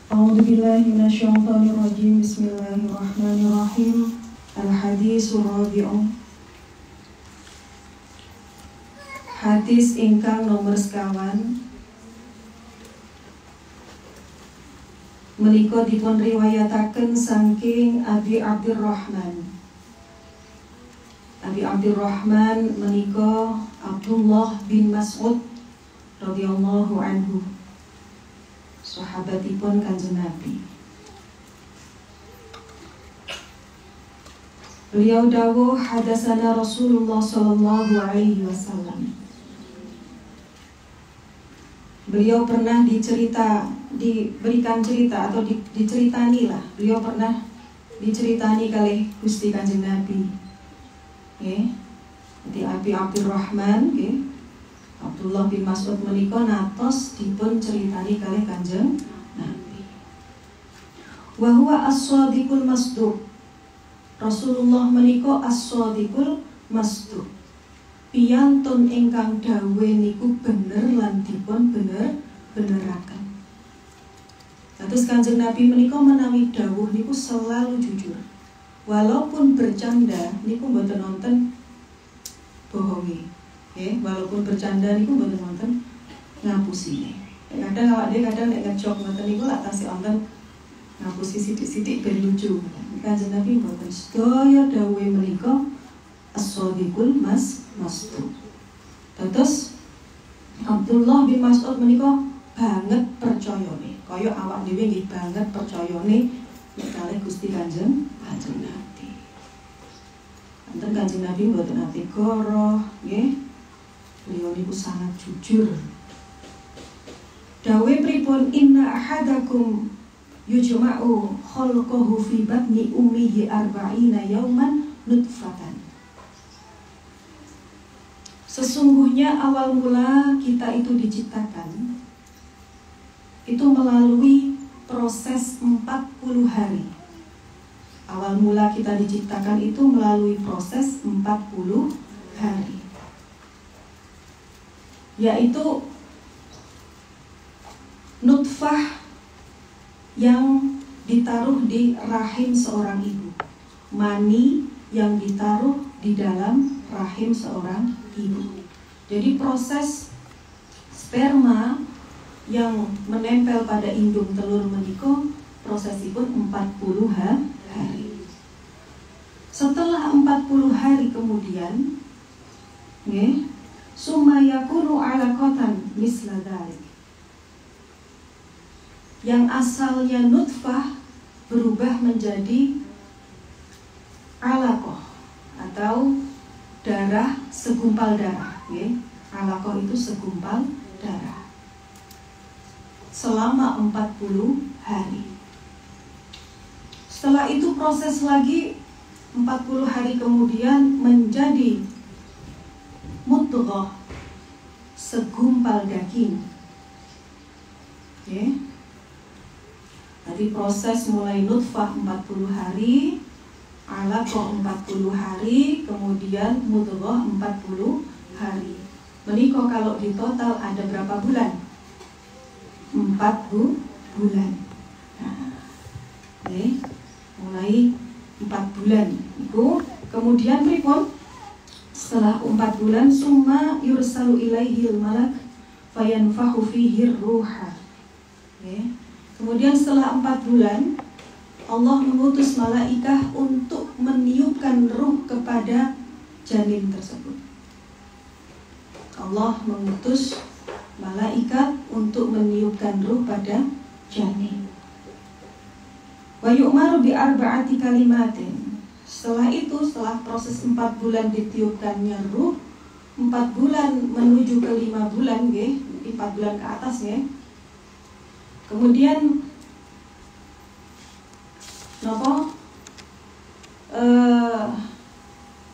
A'udzubillahiminasyaitonirrajim. Bismillahirrahmanirrahim. Al-hadisul rabi'u. Hadis ingkang nomor sekawan menika dipun riwayataken saking Abi Abdurrahman. Abi Abdurrahman menika Abdullah bin Mas'ud radhiyallahu anhu, sahabatipun Kanjeng Nabi. Beliau dawuh, hadasana Rasulullah sallallahu alaihi wasallam. Beliau pernah diberikan cerita atau diceritani lah. Beliau pernah diceritani kali Gusti Kanjeng Nabi. Jadi Abi Abdurrahman, Abdullah bin Mas'ud menika natos dipun ceritani kali Kanjeng Nabi. Wa huwa as-shadiqul masduq. Rasulullah menika as-shadiqul masduq. Piyantun ingkang dawuh niku bener lan dipun beneraken. Terus Kanjeng Nabi menika menawi dawuh niku selalu jujur. Walaupun bercanda niku mboten nonton bohongi. Walaupun bercanda niku mboten nonton ngapusine. Kadang awak dhewe kadang nek ngejok ngoten niku lak tasih wonten ngapusi sithik-sithik ben lucu. Kanjeng Nabi mboten, sedaya dawuhe menika as-shadiqul masduq. Terus Abdullah bin Mas'ud menika banget percayane, kaya awak dhewe nggih banget percayane nek kalih Gusti Kanjeng Nabi. Wonten Kanjeng Nabi mboten ate goroh, nggih. Beliau niku sangat jujur. Dawe pripun, inna ahadakum yujma'u khalqahu fi batni ummihi arba'ina yauman nutfatan. Sesungguhnya awal mula kita itu diciptakan itu melalui proses 40 hari. Awal mula kita diciptakan itu melalui proses 40 hari, yaitu nutfah yang ditaruh di rahim seorang ibu, mani yang ditaruh di dalam rahim seorang ibu. Jadi proses sperma yang menempel pada indung telur menika prosesipun 40 hari. Setelah 40 hari kemudian, summa yakunu alaqatan misla dzalik. Yang asalnya nutfah berubah menjadi alaqah atau darah, segumpal darah. Alaqah itu segumpal darah selama 40 hari. Setelah itu proses lagi 40 hari kemudian menjadi mudghah, segumpal daging. Jadi proses mulai nutfah 40 hari, alaqah 40 hari, kemudian mudghah 40 hari. Menika kalau di total ada berapa bulan? 40 bulan. Nah, mulai 4 bulan itu, kemudian pripun? Setelah 4 bulan, summa yursalu ilaihil malak fayanfahu fihi ruha. Kemudian setelah 4 bulan, Allah mengutus malaikah untuk meniupkan ruh kepada janin tersebut. Allah mengutus malaikat untuk meniupkan ruh pada janin. Wa yu'maru bi arba'ati kalimatin. Setelah itu, setelah proses 4 bulan ditiupkannya ruh, 4 bulan menuju ke 5 bulan, 4 bulan ke atas, kemudian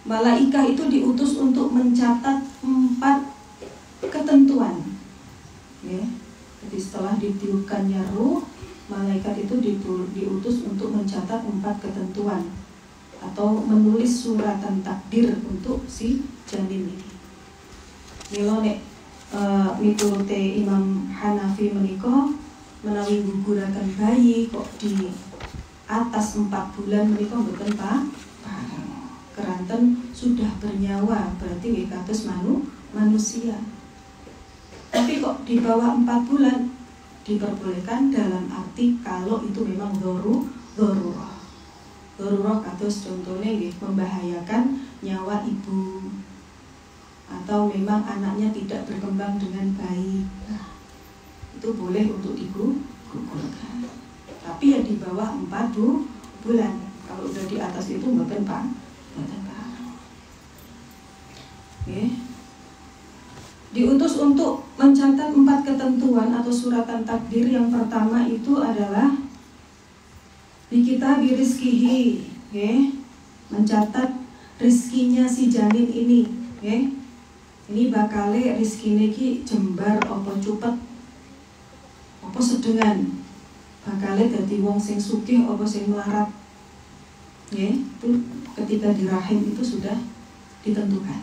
malaikah itu diutus untuk mencatat 4 ketentuan. Jadi setelah ditiupkannya ruh, malaikat itu diutus untuk mencatat 4 ketentuan atau menulis suratan takdir untuk si janin ini. Mila nek miturute Imam Hanafi menika menawi guguraken bayi kok di atas 4 bulan menika mboten pareng. Keranten sudah bernyawa, berarti nggih kados manusia. Tapi kok di bawah 4 bulan diperbolehkan dalam arti kalau itu memang darurah. Darurah kados contohnya nggih membahayakan nyawa ibu atau memang anaknya tidak berkembang dengan baik. Nah, itu boleh untuk digugurkan. Tapi ya di bawah 4 bulan. Kalau udah di atas itu mboten pareng. Okay. Diutus untuk mencatat 4 ketentuan atau suratan takdir. Yang pertama itu adalah Bikita birizkihi, okay. Mencatat rizkinya si janin ini, okay. Ini bakale rizkine ki jembar apa cupet apa sedengan, bakale dadi wong sing sugih apa sing melarat, okay. Itu ketika di rahim itu sudah ditentukan.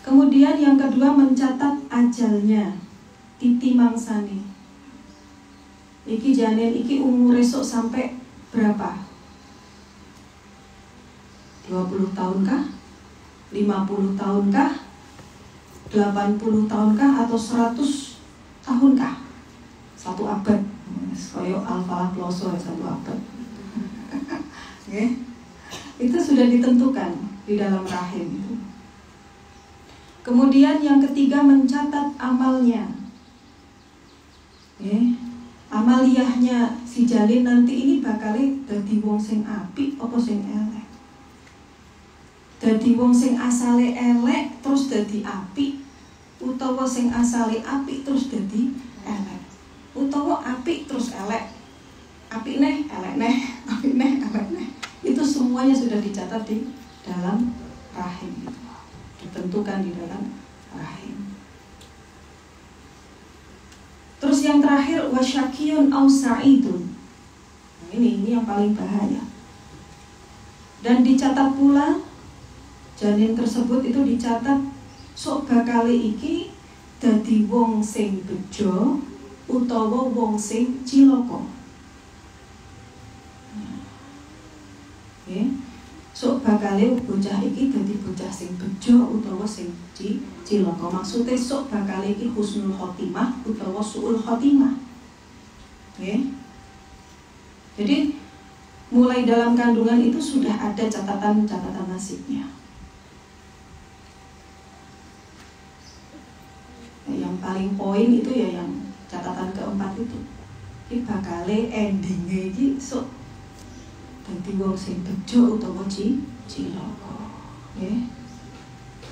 Kemudian yang kedua mencatat ajalnya, titi mangsane. Iki janin iki umur esok sampai berapa? 20 tahun kah? 50 tahun kah? 80 tahun kah? Atau 100 tahun kah? 1 abad. Koyo Al-Falah Ploso 1 abad. Okay. Itu sudah ditentukan di dalam rahim itu. Kemudian yang ketiga mencatat amalnya, amaliyahnya si janin nanti ini bakal dadi wong sing apik apa sing elek. Dadi wong sing asale elek terus dadi apik, utawa sing asale apik terus dadi elek, utawa apik terus elek. Apik neh, elek neh, apik neh, elek neh. Itu semuanya sudah dicatat di dalam rahim itu. Ditentukan di dalam rahim. Terus yang terakhir wasyakiyun au sa'idun. Nah, ini yang paling bahaya. Dan dicatat pula janin tersebut itu dicatat sok bakale iki dadi wong sing bejo utawa wong sing cilaka. Okay. So bakale bocah iki dadi bocah sing bejo utawa sing cilaka. Maksude sok bakale iki husnul khotimah utawa suul khotimah. Okay. Jadi mulai dalam kandungan itu sudah ada catatan nasibnya. Yang paling poin itu ya yang catatan keempat itu. Iki bakale endinge iki sok dadi wong sing bejo utawa cilaka. Okay.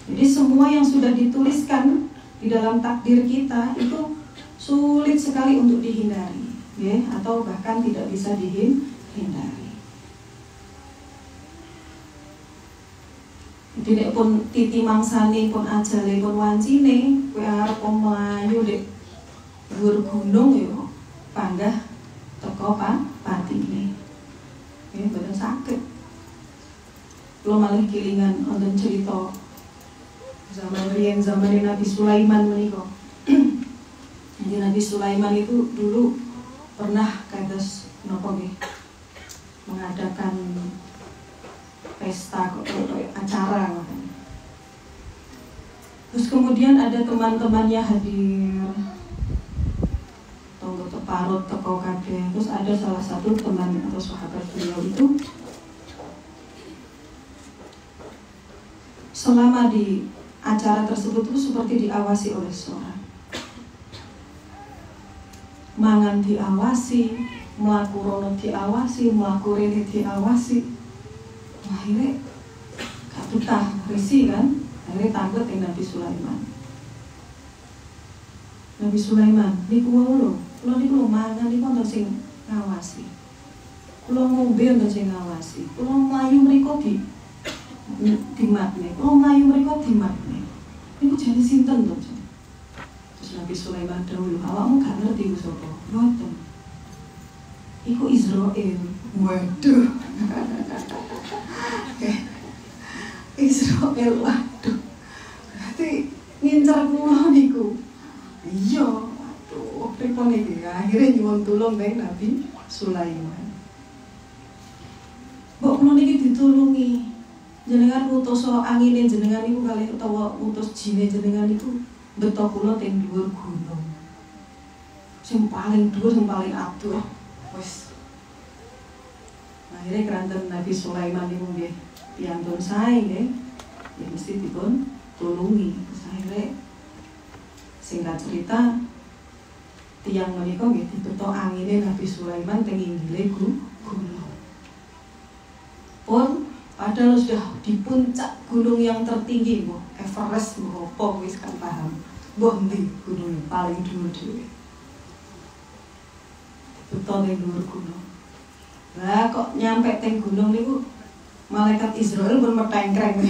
Jadi semua yang sudah dituliskan di dalam takdir kita itu sulit sekali untuk dihindari, okay, atau bahkan tidak bisa dihindari. Jadi nek pun titi mangsane pun ajale pun wancine, kowe arep mlayu dek dhuwur gunung yo panggah teko patine. Ya, badan sakit. Belum malah kilingan wonten cerita zaman Nabi Sulaiman menika. Jadi Nabi Sulaiman itu dulu pernah kados napa nggih mengadakan pesta acara katanya. Terus kemudian ada teman-temannya hadir. Tonggo teparut teko kabeh. Terus ada salah satu teman atau sahabat beliau itu selama di acara tersebut itu seperti diawasi oleh seorang. Mangan diawasi, mlaku rono diawasi, mlaku rene diawasi. Akhirnya gak betah, risih kan? Akhirnya takut Nabi Sulaiman. Nabi Sulaiman, niku wau lho. Kula niku mangan niku wonten sing ngawasi. Kula ngombe wonten sing ngawasi. Kula mlayu mriku dimatne. Kula mlayu mriku dimatne. Niku jane sinten to? Terus Nabi Sulaiman dawuh, awakmu gak ngerti ku sapa? Mboten. Iku Israil. Waduh. Israil, waduh. Berarti ngincer kula niku. Iya. Nah, akhirnya nyuwun tulung neng Nabi Sulaiman. Mbok kula niki ditulungi. Jenengan utus angine jenengan niku kalih utawa utus jine jenengan niku beto kula teng dhuwur gunung. Sing paling dhuwur, sing paling adoh. Wis. Akhirnya keranten Nabi Sulaiman niku nggih piantun sae nggih. Ya mesti dipun tulungi. Terus akhirnya singkat cerita tiyang menika nggih dibeto angine Nabi Sulaiman teng inggile gunung. Pun padahal sudah di puncak gunung yang tertinggi, Bu, Everest, Bu, apa wis kan paham. Mbah ndi gunung paling dhuwur dhewe. Beto teng dhuwur gunung. Lah kok nyampe teng gunung niku malaikat Israel pun metengkreng.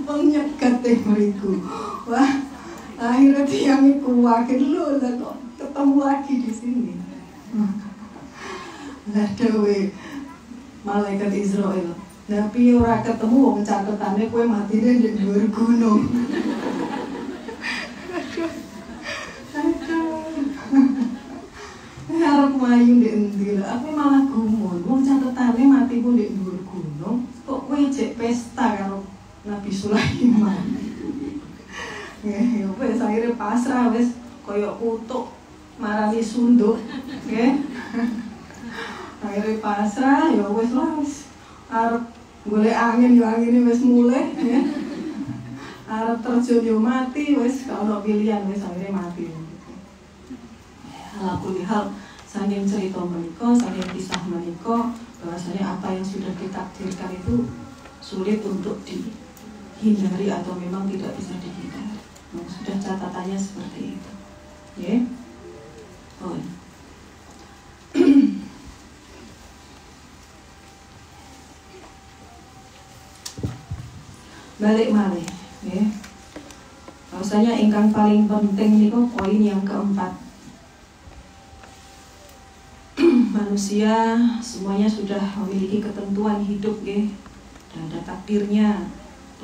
Pun nyegat teng mriku. Wah, akhirnya tiyang iku wakin lho lah kok ketemu lagi di sini. Lah dewe malaikat Israel. Tapi ora ketemu wong catetane kowe matine ndek dhuwur gunung. Arep mlayu ndek endi lho, aku malah gumun. Wong catetane matiku ndek dhuwur gunung, kok kowe jek pesta karo Nabi Sulaiman. Nggih, ya wis akhire pasrah wis kaya kutuk marani sunduk, nggih. Akhirnya pasrah, ya wis lah wis arep golek angin, ya angine wis mulai ya. Arep terjun yo mati, wis gak ono pilihan, wis akhirnya mati. Alhamdulillah, saking cerita menika, saking kisah menika, bahwasanya apa yang sudah ditakdirkan itu sulit untuk dihindari atau memang tidak bisa dihindari. Nah, sudah catatannya seperti itu. Ya. Oh. Balik malih, ya. Bahwasanya ingkang paling penting niku poin yang keempat. Manusia semuanya sudah memiliki ketentuan hidup, ya. Dan ada takdirnya,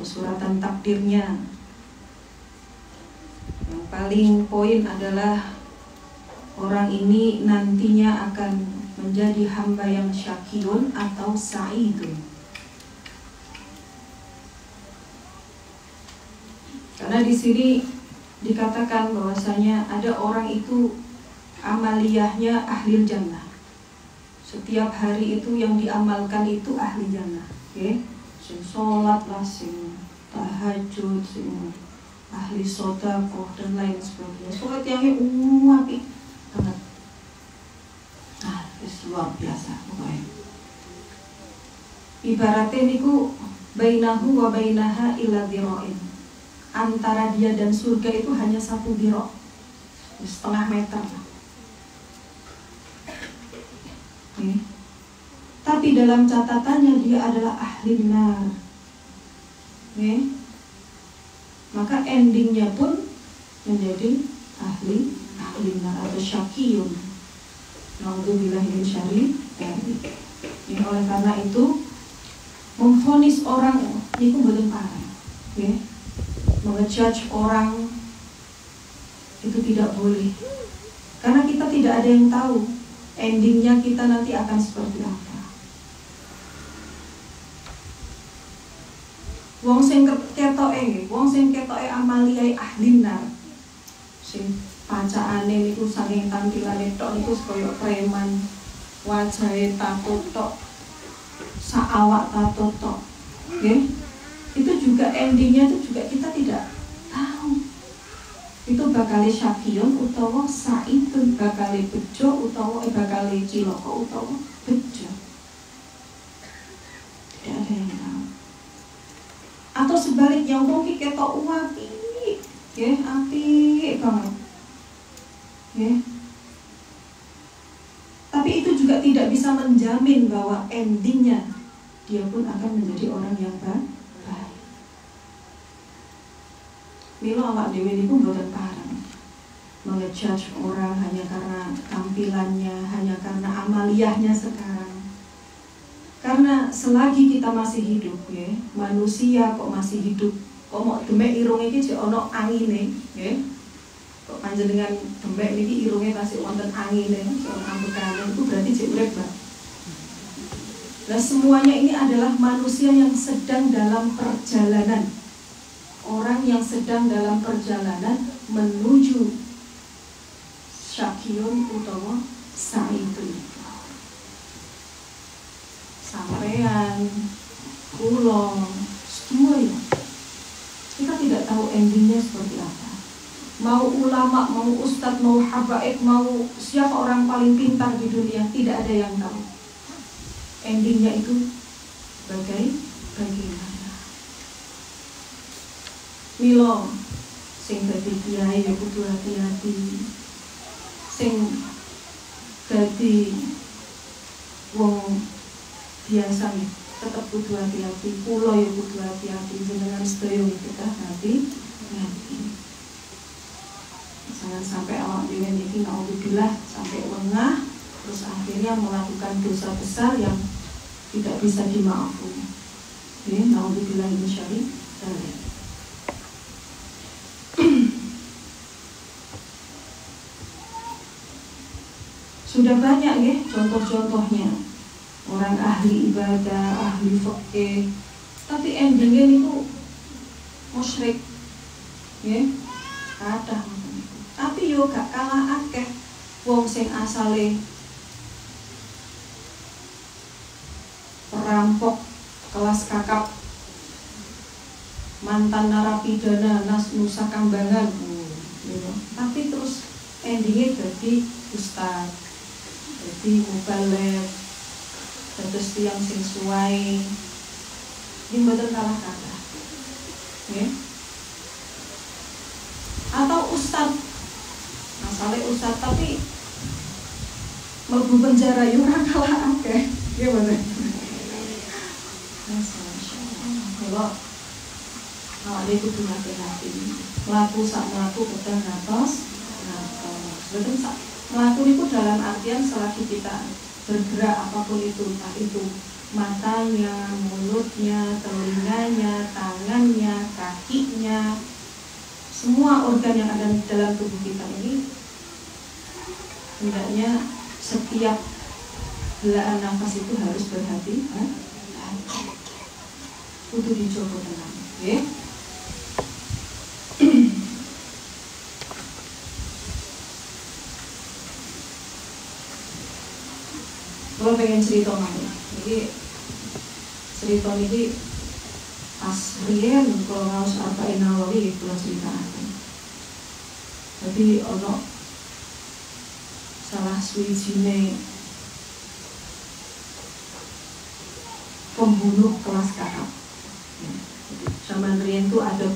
suratan takdirnya. Yang paling poin adalah orang ini nantinya akan menjadi hamba yang syakirun atau sa'idun. Karena di sini dikatakan bahwasanya ada orang itu amaliyahnya ahli jannah. Setiap hari itu yang diamalkan itu ahli jannah, okay? Sing sholat lah, sing tahajud, sing ahli sedekah dan lain sebagainya. Soalnya tiangnya apik banget. Nah, itu luar biasa pokoknya. Ibaratnya niku bainahu wa bainaha illa dhira'in. Antara dia dan surga itu hanya 1 dhira', setengah meter. Okay. Tapi dalam catatannya dia adalah ahli nar. Okay. Maka endingnya pun menjadi ahli nar atau syakiyun. Naudzubillah min syarri dzalik. Oleh karena itu memvonis orang itu boten parah. Okay. Mengejudge orang itu tidak boleh, karena kita tidak ada yang tahu endingnya kita nanti akan seperti apa. Wong sing ketoke amaliyai ahli nar, sing pacaane niku saking tampilane tok niku kaya preman, wajahe tato tok, sak awak tato tok, nggih. Itu juga endingnya itu juga kita tidak tahu. Itu bakal syakiyun utawa sa'idun, bakal bejo utawa bakal cilaka utawa bejo. Tidak ada yang tahu. Atau sebaliknya wong iki ketok apik, nggih, apik banget. Nggih. Tapi itu juga tidak bisa menjamin bahwa endingnya dia pun akan menjadi orang yang baik. Mila awak dhewe niku mboten parang mengejudge orang hanya karena tampilannya, hanya karena amaliyahnya sekarang. Karena selagi kita masih hidup, ya, manusia kok masih hidup, kok mau demek irung iki jek ana angine, ya. kok panjenengan gembek niki irunge tasih wonten angine seorang ambekane itu berarti jek urip, Mbak. Nah, semuanya ini adalah manusia yang sedang dalam perjalanan. Orang yang sedang dalam perjalanan menuju Syakyun utawa Sa'idun. Sampean, kula, semua ya. Kita tidak tahu endingnya seperti apa. Mau ulama, mau ustadz, mau habaib, mau siapa orang paling pintar di dunia, tidak ada yang tahu. Endingnya itu bagaimana. Milo, sing dadi kiai ya kudu hati-hati. Sing dadi wong biasa nih, tetap kudu hati-hati. Pulau ya kudu hati-hati. Jenengan sedaya kita hati-hati. Jangan sampai awak dhewe niki naudzubillah sampai lengah, terus akhirnya melakukan dosa besar yang tidak bisa dimaafkan. Naudzubillah min syarri dzalik. Sudah banyak ya contoh-contohnya. Orang ahli ibadah, ahli fikih, tapi endingnya itu musyrik. Ya, ada macam itu. Tapi yo gak kalah akeh wong sing asale perampok kelas kakap, mantan narapidana Nusa Kambangan, tapi terus endingnya jadi ustaz, jadi mubalek, terus tiang sing suai, ini betul kalah kata, ya? Atau ustaz, asalnya ustaz tapi mlebu penjara yo ora kalah akeh, ya betul. Kalau awake kudu hati-hati, mlaku sak mlaku pedang ngatos, betul sak mlaku itu dalam artian selagi kita bergerak apapun itu, entah itu matanya, mulutnya, telinganya, tangannya, kakinya, semua organ yang ada di dalam tubuh kita ini hendaknya setiap helaan nafas itu harus berhati-hati. Kudu dicoba tenang, ya. Kalau pengen cerita mana? Jadi cerita ini pas riyen kalau ngaos Arba'in Nawawi kalau ceritakan. Jadi ono salah suwijine pembunuh kelas kakap. Zaman riyen itu ada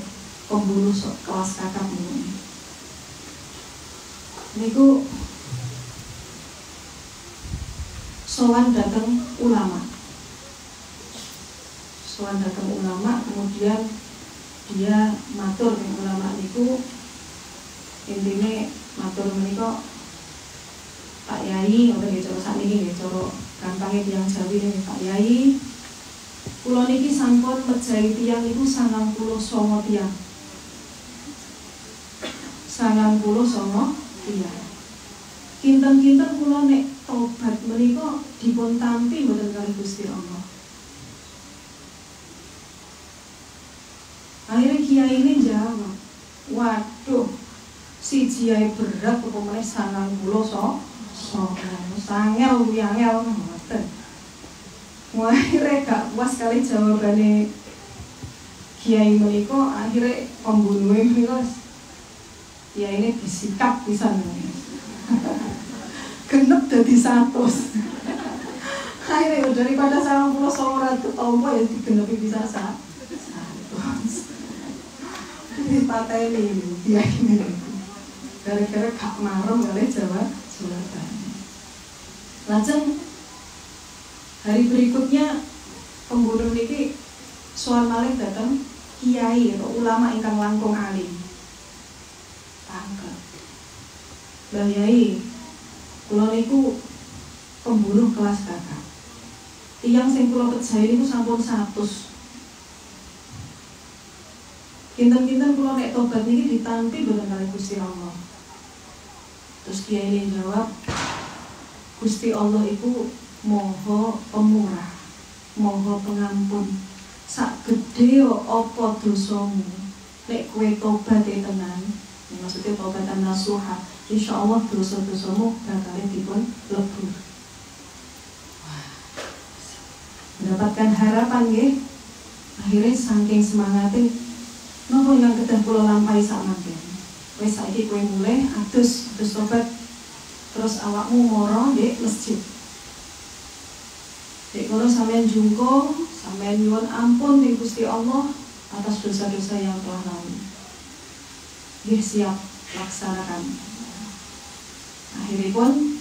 pembunuh kelas kakap ini. Niku sowan datang ulama. Sowan datang ulama, kemudian dia matur ke ulama niku, intinya matur menika Pak Yai, ora nggih cara sakniki nggih cara gampange tiyang Jawi niki Pak Yai. Kula niki sampun mejahi tiyang niku 99 tiyang. 99 tiyang. Kinten-kinten kula nek tobat menika dipun tampi mboten kalih Gusti Allah. Akhirnya kiai ini jawab, waduh, siji ae berat apa meneh 99 sangel uyangel ngoten. Akhirnya gak puas kali jawabannya kiai menika, akhirnya pembunuhnya menika kiai ini disikap pisan. Genep dadi 100. Akhirnya daripada 99 ketompo ya digenepi bisa 100. Dipateni kiai ini. Gara-gara gak marem kali jawabannya. Lajeng hari berikutnya pembunuh niki soal malih datang kiai atau ulama ingkang langkung alim. Tangkep. Lah Yai, kula niku pembunuh kelas kakak. Tiyang sing kula pejahi niku sampun 100. Kinten-kinten kula nek tobat niki ditampi boten kalih Gusti Allah. Terus dia ini jawab, Gusti Allah itu Maha Pemurah, Maha Pengampun. Sak gede apa dosamu, nek kowe tobat tenan, maksudnya tobatan nasuha, insyaallah dosa-dosamu bakal dipun lebur. Mendapatkan harapan nggih. Akhirnya saking semangatnya, nopo yang kedah kula lampahi sak mangken. Wis saiki kowe mulai adus tobat, terus awakmu moro di masjid. Dek kono sampean jungkung, sampean nyuwun ampun ning Gusti Allah atas dosa-dosa yang telah lalu. Nggih siap laksanakan. Akhirnya pun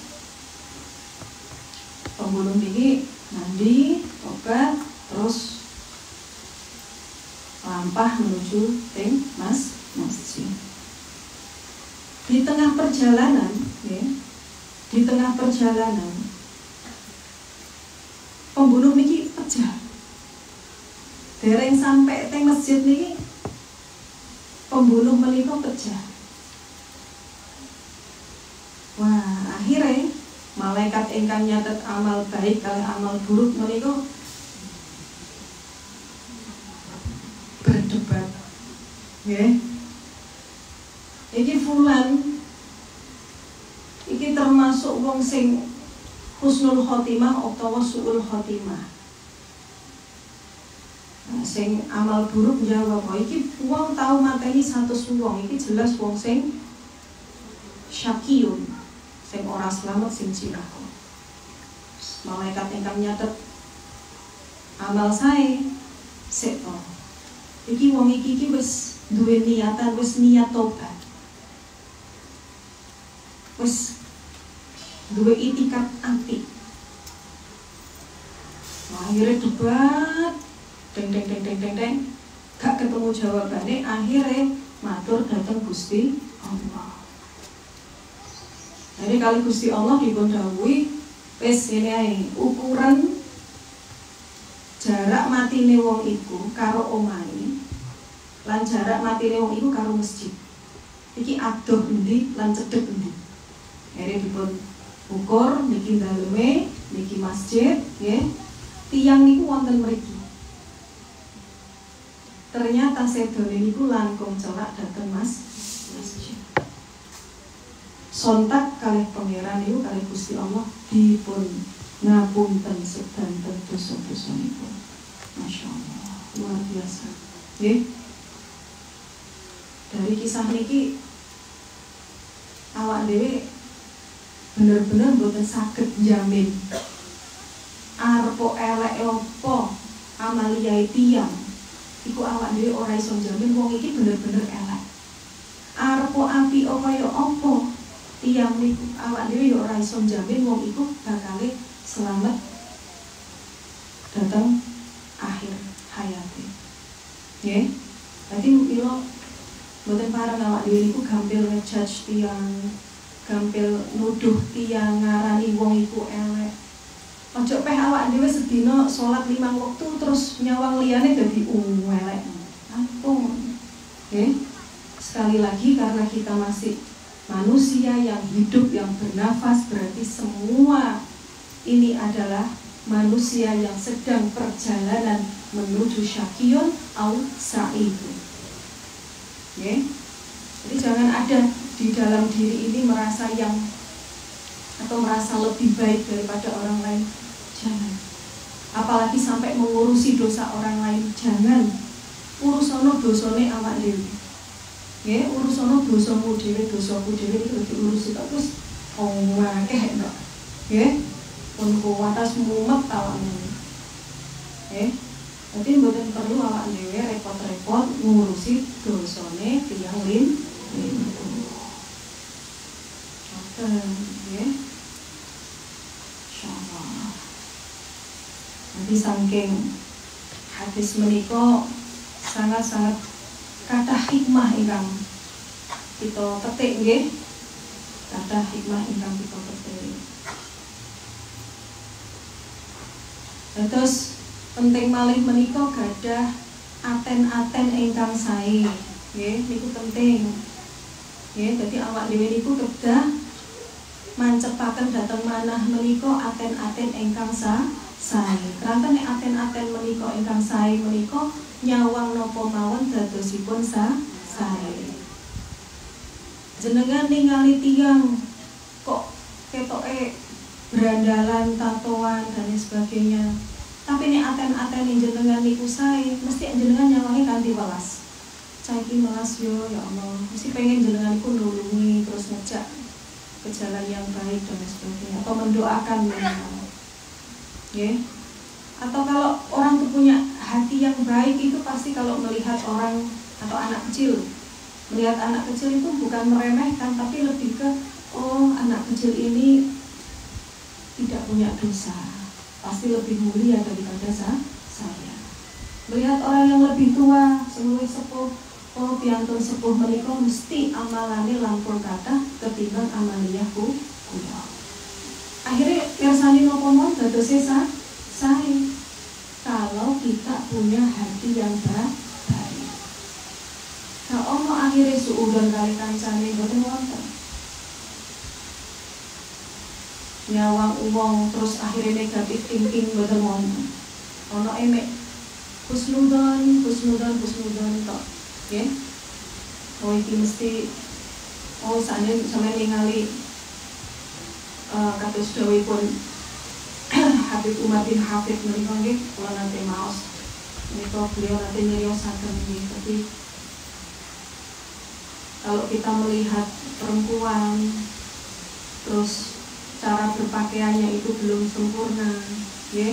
pembunuh ini mandi, tobat, terus lampah menuju masjid. Di tengah perjalanan, ya, di tengah perjalanan pembunuh niki pecah. Dereng sampai teng masjid niki pembunuh menika pecah. Wah, akhirnya malaikat ingkang nyatet amal baik kali amal buruk menika berdebat. Nggih. Iki fulan iki termasuk wong sing husnul khotimah utawa suul khotimah. Nah, sing amal buruk jawab, oh, iki wong tau mateni 100 wong, iki jelas wong sing syakiyun, sing ora selamat sing cilaka. Malaikat ingkang nyatet amal sae sik to. Iki wong iki wis duwe niatan, wis niat tobat. Wis duwe itikat ati. Akhirnya debat, deng, gak ketemu jawabannya. Akhirnya matur datang Gusti Allah. Jadi kali Gusti Allah dipun dawuhi, wis ngene ae, ukuran jarak matine wong iku karo omahe lan jarak matine wong iku karo masjid. Iki adoh endi lan cedhek endi. Akhirnya dipun ukur niki daleme, niki masjid, nggih. Tiang niku wonten mriki. Ternyata sedone niku langkung celak dateng masjid. Sontak kalih pangeran niku kalih Gusti Allah dipun ngapunten sedanten dosa-dosa niku. Masya Allah, luar biasa. Nggih. Dari kisah niki awak dhewe bener-bener mboten saged njamin arepo elek opo amaliyae tiyang iku awak dhewe ora iso njamin wong iki bener-bener elek. Arepo apik kaya opo tiyang niku awak dhewe yo ora iso njamin wong iku bakale selamat datang akhir hayate. Nggih. Dadi mila mboten pareng awak dhewe niku gampil ngejudge tiyang, gampil nuduh tiyang ngarani wong iku elek. Ojo peh awak dhewe sedina salat 5 waktu terus nyawang liyane dadi elek. Ampun. Nggih. Sekali lagi karena kita masih manusia yang hidup, yang bernafas, berarti semua ini adalah manusia yang sedang perjalanan menuju syakiyun au sa'idun. Okay. Jadi jangan ada di dalam diri ini merasa yang atau merasa lebih baik daripada orang lain. Jangan. Apalagi sampai mengurusi dosa orang lain. Jangan. Urusono dosane awak dhewe. Nggih, urusono dosamu dhewe, dosaku dhewe iki diurusi terus akeh tok. Nggih. Pun kuwatas mumet awakmu. Nggih. Jadi mboten perlu awak dhewe repot-repot ngurusi dosane tiyang lin. Oke, nggih. Insyaallah. Nanti saking hadis menika sangat-sangat kathah hikmah ingkang kita petik nggih. Kathah hikmah ingkang kita petik. Terus penting malih menika gadah aten-aten ingkang sae. Nggih, niku penting. Nggih, dadi awak dhewe niku kedah mancepaken dhateng manah menika aten-aten ingkang sae. Keranten nek aten-aten menika ingkang sae menika nyawang napa mawon dadosipun sae. Jenengan ningali tiyang kok ketoke berandalan, tatoan dan lain sebagainya. Tapi nek aten-aten jenengan niku sae, mesti jenengan nyawangi kanthi welas. Saiki melas yo ya Allah, mesti pengen jenengan iku nulungi terus ngejak ke jalan yang baik dan sebagainya, atau mendoakan minimal. Nggih. Atau kalau orang itu punya hati yang baik itu pasti kalau melihat orang atau anak kecil, melihat anak kecil itu bukan meremehkan tapi lebih ke oh anak kecil ini tidak punya dosa, pasti lebih mulia daripada saya. Melihat orang yang lebih tua, seluwih sepuh, oh piantun sepuh menika mesti amalane langkung kathah ketimbang amaliyah kula. Akhirnya mirsani napa mawon dadose sae. Kalau kita punya hati yang baik. Nah, ono akhirnya suudon kali kancane boten wonten. Nyawang wong terus akhirnya negatif thinking boten wonten. Ono emek husnudon tok. Nggih. Oh iki mesti sakjane sampeyan ningali kados dawuhipun Habib Umar bin Hafid menika nggih kula nate maos. Menika beliau nate nyariosaken nggih, tapi kalau kita melihat perempuan terus cara berpakaiannya itu belum sempurna, ya,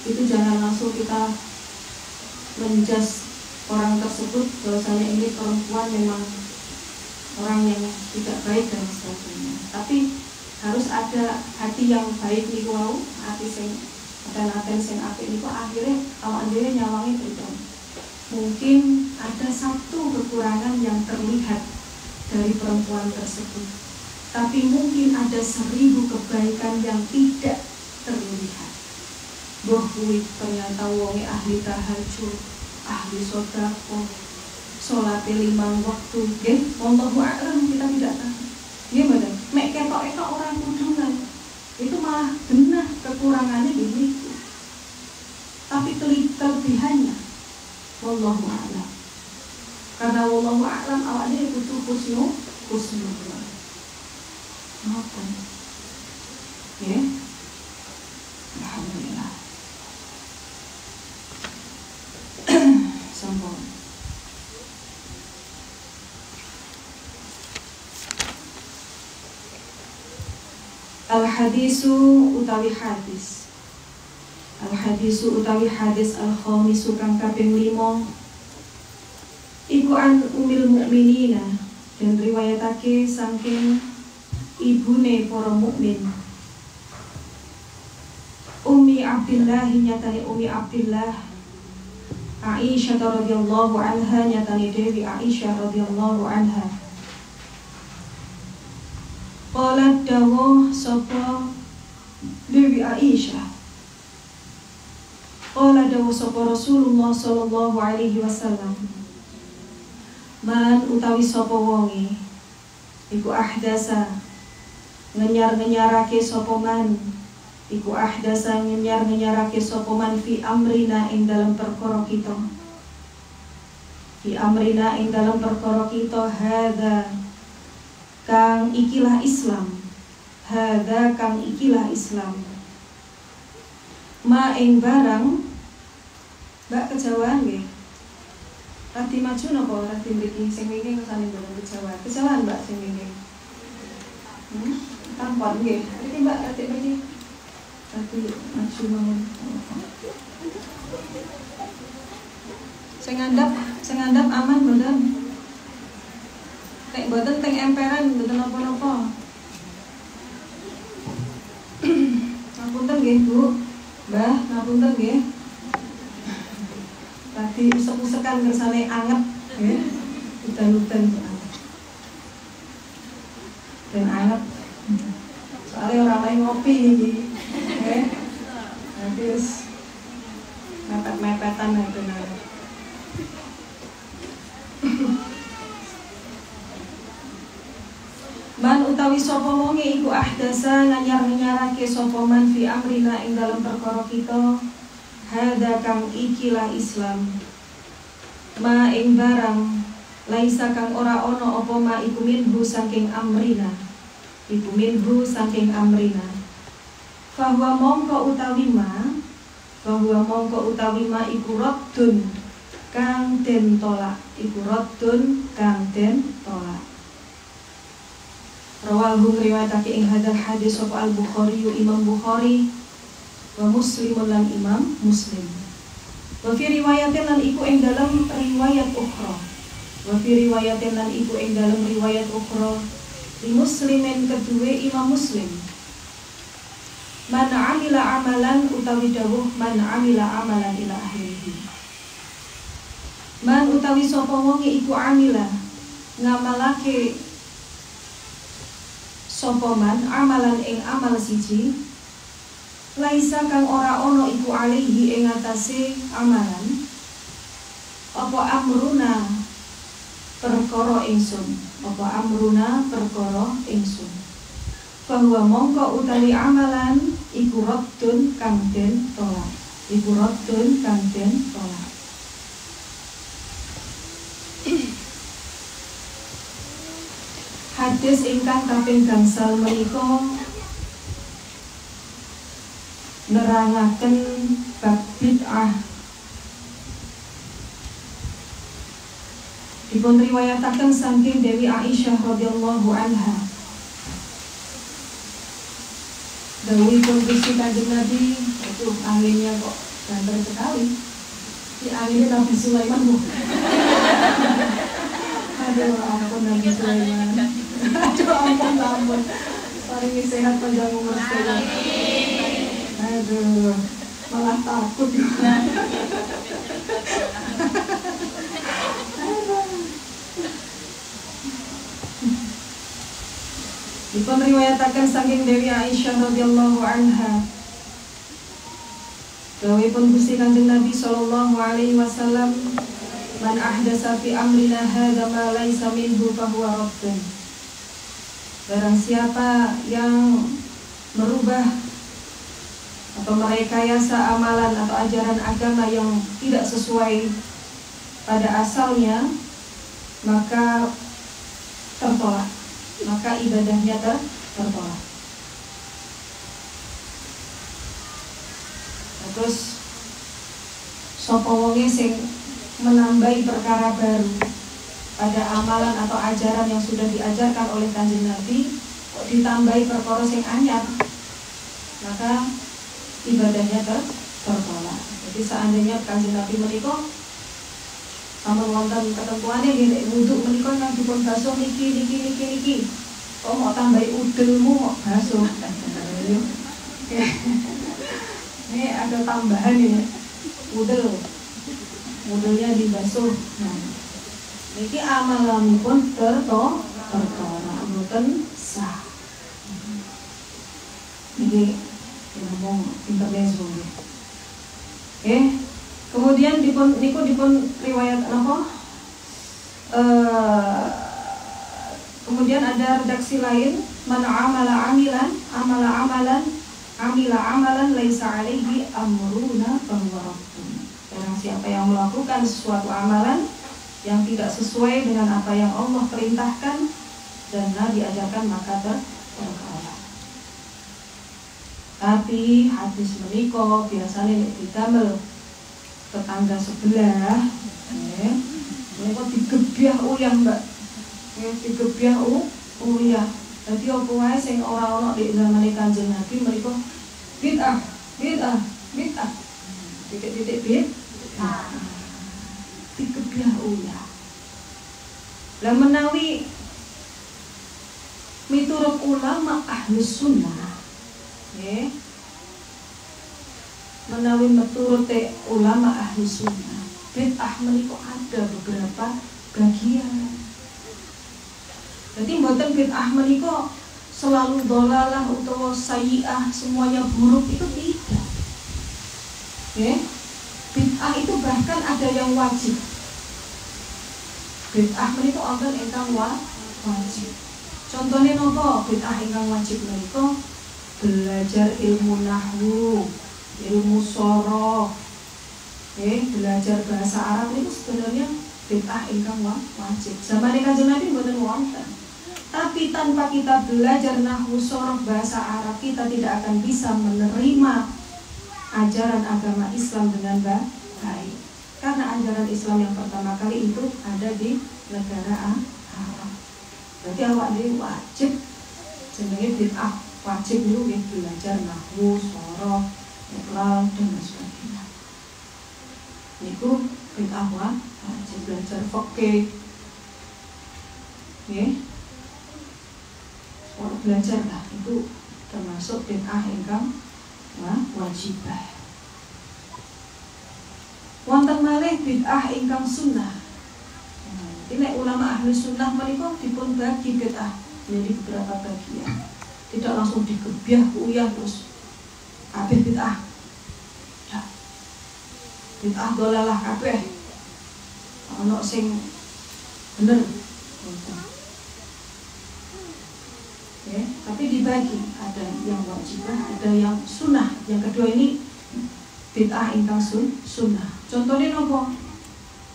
itu jangan langsung kita menjudge orang tersebut bahwasanya ini perempuan memang orang yang tidak baik dan sebagainya. Tapi harus ada hati yang baik niku wau, hati sing aten-aten sing apik niku akhirnya awak dhewe nyawangi pripun. Mungkin ada satu kekurangan yang terlihat dari perempuan tersebut, tapi mungkin ada 1000 kebaikan yang tidak terlihat. Bahwa ternyata wonge ahli tahajud, ahli sedekah, salat 5 waktu, nggih, wallahu a'lam, kita tidak tahu. Nggih mboten, mek ketok-ketok orang kudungan. Itu malah genah kekurangannya di situ. Tapi kelebihannya wallahu a'lam. Karena wallahu a'lam awaknya butuh husnul. Ngoten. Ya. Alhamdulillah. Sambung. Al-hadisu utawi hadis. Al-hadisu utawi hadis al-khamisu kang kaping 5. Iku an umil mukminina, dan riwayatake saking ibune para mukmin. Ummi Abdillah nyatane Ummi Abdillah Aisyah radhiyallahu anha nyatane Dewi Aisyah radhiyallahu anha. Qalat dawuh sapa Dewi Aisyah. Qala dawuh sapa Rasulullah sallallahu alaihi wasallam. Man utawi sapa wonge iku ahdasa ngenyar-ngenyarake sapa man, iku ahdasa ngenyar-ngenyarake sapa man fi amrina ing dalam perkara kita. Fi amrina ing dalam perkara kita hadza kang ikilah Islam. Hadza kang ikilah Islam. Ma ing barang Mbak kejauhan nggih. Rati maju napa rati mriki sing wingi kesane mboten kejauhan. Kejauhan Mbak sing wingi. Tampon nggih. Iki Mbak rati mriki. Rati maju mawon. Sing ngandhap aman mboten? Nek mboten teng emperan mboten napa-napa. Ngapunten nggih Bu. Mbah, ngapunten nggih. Tadi usek-usekan kersane anget nggih. Udan-udan dan anget. Soalnya orang lain ngopi iki. Nggih. Nanti wis mepet-mepetan nek bener. Man utawi sapa wonge iku ahdasa nyarake sapa man fi amrina ing dalem perkara kita hadza kang ikilah Islam ma ing barang laisa kang ora ana apa ma iku minhu saking amrina bahwa mongko utawi ma iku raddun kang den tolak Rawahu riwayatake ing hadal hadis sapa Al-Bukhari Imam Bukhari wa Muslimun lan Imam Muslim. Wa fi riwayatin lan iku ing dalam riwayat ukhra. Di Muslimin kedua Imam Muslim. Man amila amalan utawi dawuh man amila amalan ila akhirih. Man utawi sapa wong iku amila ngamalake sapa man amalan ing amal siji laisa kang ora ana iku alihi ing atase amalan apa amruna perkara ingsun bahwa mongko utawi amalan iku raddun kang den tolak Hadis ingkang kaping gangsal menika nerangaken bab bid'ah. Dipun riwayataken saking Dewi Aisyah radhiyallahu anha. Dawuhipun Gusti Kanjeng Nabi, itu anginnya kok banter sekali. Di anginnya Nabi Sulaiman bu. Aduh ampun Nabi Sulaiman. Aduh ampun. Paringi sehat panjang umur sekali. Aduh, malah takut. Dipun riwayataken saking Dewi Aisyah radhiyallahu anha. Dawuhipun Gusti Kanjeng Nabi sallallahu alaihi wasallam, man ahdasa fi amrina hadza ma laisa minhu fa huwa raddun. Barang siapa yang merubah atau merekayasa amalan atau ajaran agama yang tidak sesuai pada asalnya, maka tertolak, maka ibadahnya tertolak. Terus sapa wonge sing menambahi perkara baru pada amalan atau ajaran yang sudah diajarkan oleh Kanjeng Nabi, kok ditambahi perkara sing anyar, maka ibadahnya tertolak. Jadi seandainya Kanjeng Nabi menika sampun wonten ketentuane nggih wudu menika nang dipun basuh niki. Kok mau tambahi udelmu mau basuh. Ini ada tambahan ya. Udelnya dibasuh. Nah, niki amalanipun tertolak mboten sah. Niki ngomong intermezzo nggih. Kemudian dipun riwayat apa? Kemudian ada redaksi lain, man amila amalan laisa alaihi amruna fahuwa raddun. Barang siapa yang melakukan sesuatu amalan yang tidak sesuai dengan apa yang Allah perintahkan dan Nabi ajarkan, maka tertolak. Tapi hadis menika biasanya nek didamel tetangga sebelah, mereka digebyah uyah mbak, digebyah uyah. Jadi apa wae sing ora ana di zaman Kanjeng Nabi mereka bid'ah, titik bid'ah, digebyah uyah. Lah menawi miturut ulama ahlus sunnah, menawi miturut ulama ahli sunnah, bid'ah menika ada beberapa bagian. Jadi mboten bid'ah menika selalu dolalah utawa sayyi'ah semuanya buruk, itu tidak. Bid'ah itu bahkan ada yang wajib. Bid'ah menika wonten ingkang wajib. Contohnya nopo bid'ah ingkang wajib menika belajar ilmu nahwu, ilmu sorof, belajar bahasa Arab itu sebenarnya bid'ah ingkang wajib. Zaman Kanjeng Nabi mboten wonten. Tapi tanpa kita belajar nahwu sorof bahasa Arab, kita tidak akan bisa menerima ajaran agama Islam dengan baik. Karena ajaran Islam yang pertama kali itu ada di negara Arab. Berarti awak dhewe wajib jenenge bid'ah, wajib dulu belajar nahwu, sorof, iqlal dan sebagainya. Niku bid'ah wajib belajar fikih. Belajar lah itu termasuk bid'ah ingkang wajibah. Wonten malih bid'ah ingkang sunnah. Ini ulama ahli sunnah menika dipun bagi bid'ah menjadi beberapa bagian. Tidak langsung dikebyah uyah terus kabeh bid'ah. Ya. Bid'ah dolalah kabeh. Ono sing bener. Tapi dibagi, ada yang wajibah, ada yang sunnah. Yang kedua ini bid'ah ingkang sunnah. Contohnya nopo?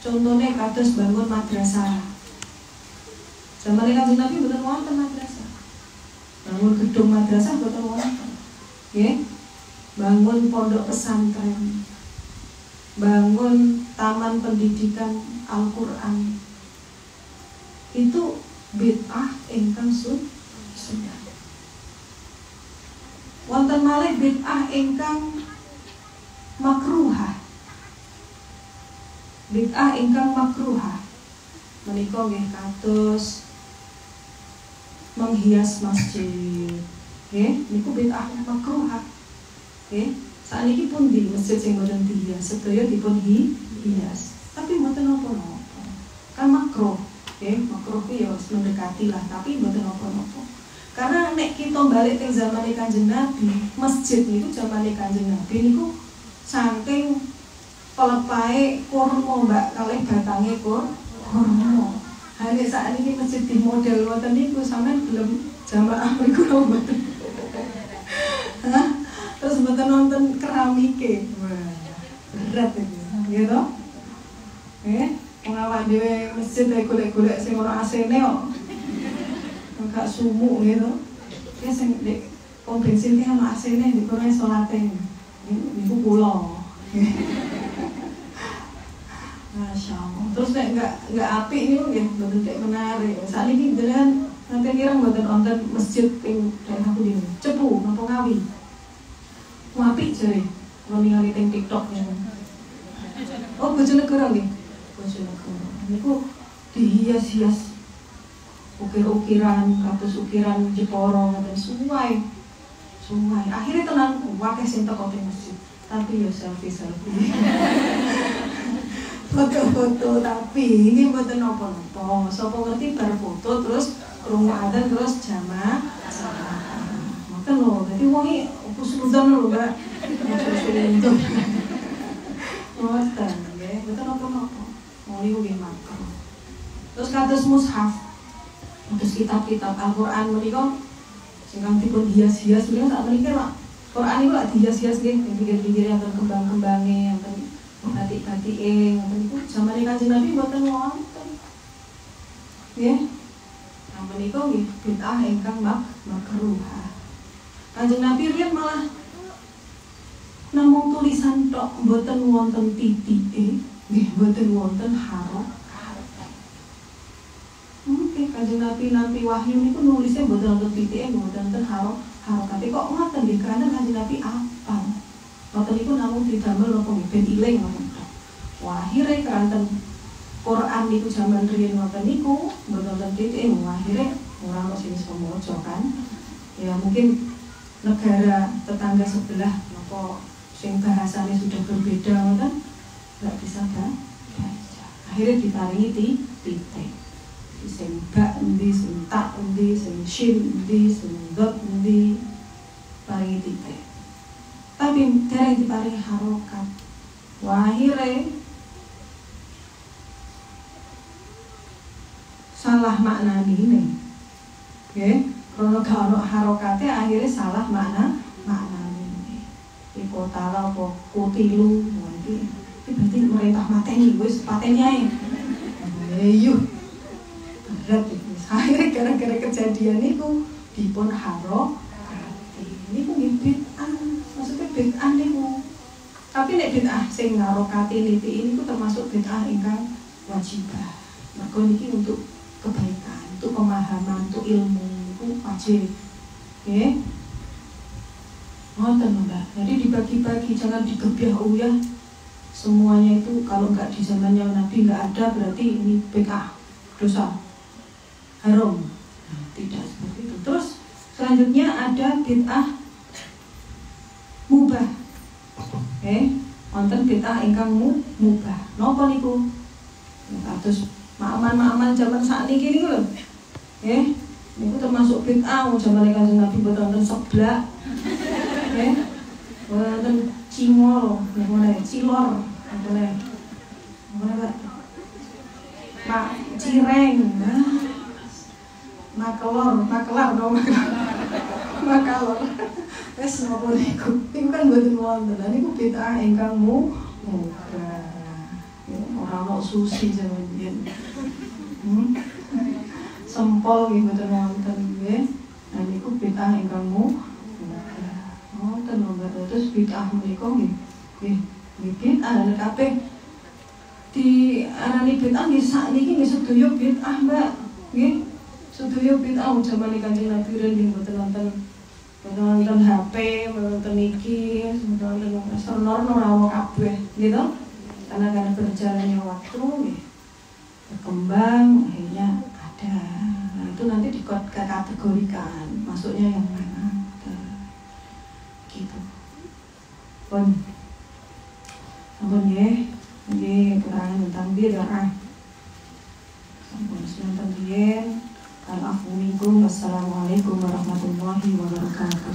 Contohnya kados bangun madrasah. Zaman Kanjeng Nabi mboten wonten madrasah. Bangun gedung madrasah mboten wonten. Bangun pondok pesantren. Bangun taman pendidikan Al-Qur'an. Itu bid'ah ingkang sunnah. Wonten malih bid'ah ingkang makruhah. Bid'ah ingkang makruhah menika nggih kados menghias masjid. Niku bid'ah makruhah. Saniki pun di masjid sing boten dihias, sedaya dipun hias. Tapi mboten napa-napa. Kan makruh. Makruh ku ya mendekati lah, tapi mboten napa-napa. Karena nek kita balik ke zaman Kanjeng Nabi, masjid niku zaman Kanjeng Nabi niku saking pelepae kurma mbak kalih batange kurma. Hanya saat ini masjid di model wonten niku sampean belum jamaah mriku mboten. Terus mboten nonton keramike. Wah, berat itu. Ya toh? Awak dhewe masjid golek-golek sing ora AC-ne kok. Enggak sumuk gitu. Ya sing nek pom bensin ki ana AC-ne di kono salate. Niku kula. Masya Allah. Terus nek enggak apik niku nggih mboten tek menarik. Saat ini jenengan nanti kira mboten wonten masjid ping daerah pundi? Cepu napa Ngawi? Apik jare. Kalau ningali teng TikTok ya. Oh, Bojonegoro nggih. Bojonegoro. Niku dihias-hias ukir-ukiran, kados ukiran Jepara ngoten suwai. Akhirnya tenan akeh sing teko teng masjid. Tapi ya selfie. Foto-foto tapi ini mboten napa-napa. Sapa ngerti bar foto terus krungu adzan terus jamaah. Mboten lho. Dadi wong iki kusnuzon lho, Mbak. Kusnuzon. Mboten nggih, mboten napa-napa. Wong niku nggih makruh. Terus kados mushaf. Terus kitab-kitab Al-Qur'an menika sing dipun hias-hias menika sak menika Pak. Qur'an niku lak dihias-hias nggih, pinggir-pinggire wonten kembang-kembange, wonten batik-batike, ngoten niku zamane Kanjeng Nabi mboten wonten. Nggih. Nah menika nggih bid'ah ingkang makruhah. Kanjeng Nabi riyen malah namung tulisan tok, mboten wonten titike, nggih mboten wonten harokat. Mungkin Kanjeng Nabi nampi wahyu niku nulisnya mboten wonten titike, mboten wonten harokat. Kok ngoten nggih karena Kanjeng Nabi apal. Ngoten niku namung didamel napa nggih ben iling ngoten. Wah, akhire keranten Quran niku jaman riyen ngoten niku mboten titike, akhire ora ono sing iso maca kan. Ya mungkin negara tetangga sebelah napa sing bahasane sudah berbeda ngoten enggak bisa baca. Akhirnya diparingi titik. Sing ba endi, sing ta endi, sing shin endi, sing dot endi, paringi titik. Tapi dereng diparingi harokat. Wah, akhirnya salah maknane ini. Nggih, krana gak ono harokate akhirnya salah maknane. Iku tala apa kutilu iki berarti merintah mateni wis pateni ae. Ayo. Berat iki. Akhirnya gara-gara kejadian niku dipun harokate. Niku nggih bid'ah, maksudnya bid'ah niku. Tapi nek bid'ah sing ngarokate niti niku termasuk bid'ah ingkang wajibah. Mergo niki untuk kebaikan, untuk pemahaman, untuk ilmu itu wajib. Oke? Ngoten Mbak. Jadi dibagi-bagi, jangan digebyah uyah. Semuanya itu kalau nggak di zamannya Nabi nggak ada berarti ini bid'ah, dosa, haram. Nah, tidak seperti itu. Terus selanjutnya ada bid'ah mubah. Wonten bid'ah ingkang mubah. Napa niku? Terus ma'aman zaman sakniki niku lho. Niku termasuk bid'ah zaman Kanjeng Nabi boten wonten seblak. Wonten cimol, ngene cilor, ngene. Ngene Pak. Cireng. Makelar no makalor. Wes napa niku? Niku kan boten wonten. Lah niku bid'ah ingkang mubah. Ora ono sushi zaman biyen. Sempol nggih mboten wonten nggih. Nah niku bid'ah ingkang wonten lho. Terus bid'ah menika nggih bid'ah kabeh diarani bid'ah nggih sakniki nggih sedaya bid'ah Mbak. Nggih. Sedaya bid'ah zaman Kanjeng Nabi nggih mboten wonten HP, mboten iki, mboten wonten sonor ora kabeh, gitu. Karena berjalannya waktu berkembang akhirnya ada. Nah itu nanti dikategorikan masuknya yang mana gitu. Sampun nggih, nggih keterangan tentang bid'ah. Sampun semanten riyen. Al-afu minkum. Wassalamualaikum warahmatullahi wabarakatuh.